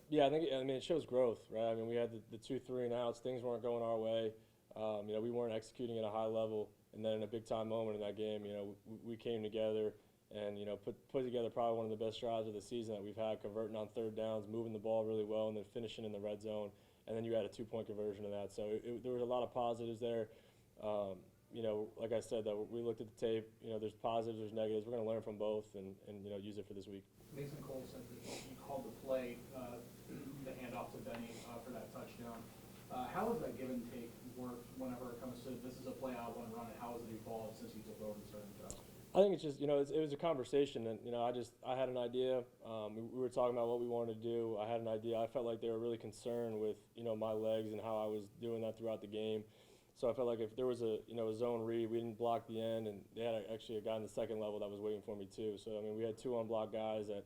Yeah, I mean, it shows growth, right? I mean, we had the 2 3 and outs. Things weren't going our way. We weren't executing at a high level. And then in a big time moment in that game, we came together and, put together probably one of the best drives of the season that we've had, converting on third downs, moving the ball really well, and then finishing in the red zone. And then you had a 2 point conversion to that. So there was a lot of positives there. Like I said, that we looked at the tape. There's positives, there's negatives. We're going to learn from both and use it for this week. Mason Cole said that you called the play, the handoff to Benny for that touchdown. How has that give and take worked whenever it comes to this is a play I want to run, and how has it evolved since you took over the starting job? I think it's just, it was a conversation, and, I had an idea. We were talking about what we wanted to do. I had an idea. I felt like they were really concerned with, my legs and how I was doing that throughout the game. So I felt like if there was a zone read, we didn't block the end, and they had actually a guy in the second level that was waiting for me too. So, I mean, we had 2 unblocked guys that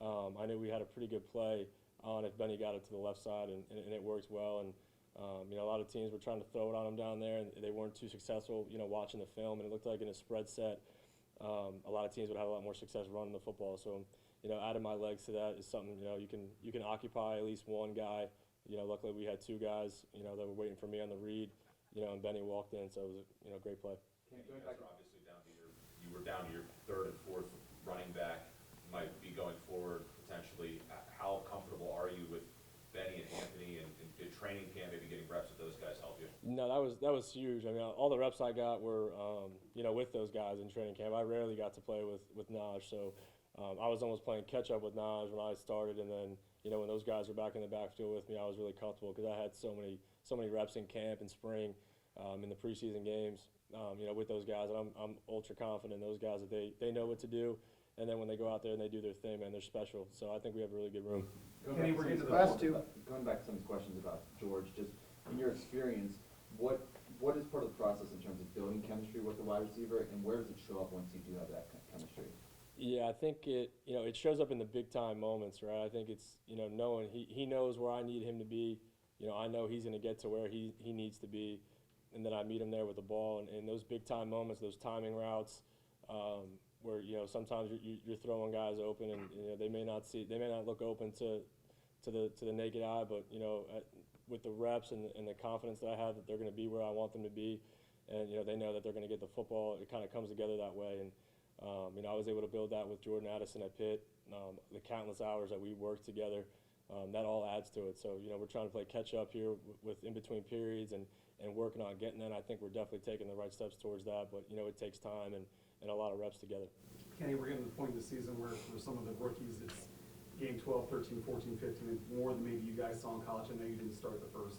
I knew we had a pretty good play on if Benny got it to the left side, and it worked well. And, a lot of teams were trying to throw it on him down there, and they weren't too successful, watching the film. And it looked like in a spread set, a lot of teams would have a lot more success running the football. So, adding my legs to that is something, you can occupy at least one guy. Luckily we had 2 guys, that were waiting for me on the read, and Benny walked in, so it was a great play. You guys are obviously you were down to your third and fourth running back, might be going forward potentially. How comfortable are you with Benny and Anthony and did training camp, maybe getting reps with those guys help you? No, that was huge. I mean, all the reps I got were, with those guys in training camp. I rarely got to play with Naj, so I was almost playing catch up with Naj when I started, and then when those guys were back in the backfield with me, I was really comfortable because I had so many reps in camp and spring, in the preseason games, with those guys, and I'm ultra confident in those guys that they know what to do, and then when they go out there and they do their thing, man, they're special. So I think we have a really good room. Going back to some of the questions about George, just in your experience, what is part of the process in terms of building chemistry with the wide receiver, and where does it show up once you do have that chemistry? Yeah, I think it shows up in the big time moments, right? I think it's knowing he knows where I need him to be. I know he's going to get to where he needs to be, and then I meet him there with the ball. And in those big time moments, those timing routes, where sometimes you're throwing guys open, and they may not look open to the naked eye, but with the reps and the confidence that I have that they're going to be where I want them to be, and they know that they're going to get the football. It kind of comes together that way, and I was able to build that with Jordan Addison at Pitt. The countless hours that we worked together, that all adds to it. So we're trying to play catch up here with in between periods and working on getting in. I think we're definitely taking the right steps towards that, but it takes time and a lot of reps together. Kenny, we're getting to the point of the season where for some of the rookies, it's game 12, 13, 14, 15, more than maybe you guys saw in college. I know you didn't start the first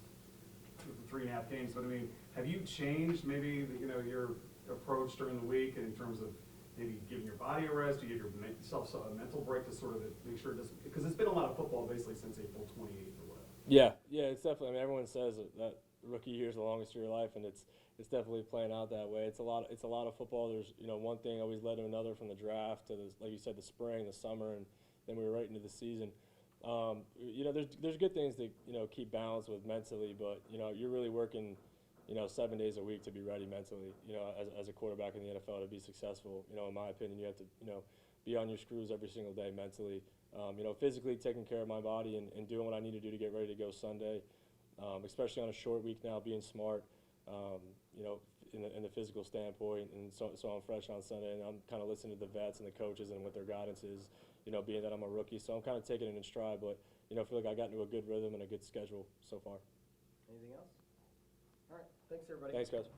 3.5 games, but I mean, have you changed maybe your approach during the week in terms of maybe giving your body a rest, you give yourself a mental break to sort of make sure it doesn't, because it's been a lot of football basically since April 28th or whatever. Yeah, it's definitely. I mean, everyone says that rookie year is the longest of your life, and it's definitely playing out that way. It's a lot of football. There's one thing always led to another, from the draft to like you said, the spring, the summer, and then we were right into the season. There's good things to keep balance with mentally, but you're really working 7 days a week to be ready mentally. As a quarterback in the NFL to be successful. In my opinion, you have to be on your screws every single day mentally. Physically taking care of my body and doing what I need to do to get ready to go Sunday. Especially on a short week now, being smart. In the physical standpoint, and so I'm fresh on Sunday, and I'm kind of listening to the vets and the coaches and what their guidance is. Being that I'm a rookie, so I'm kind of taking it in stride. But I feel like I got into a good rhythm and a good schedule so far. Anything else? All right, thanks everybody. Thanks, guys.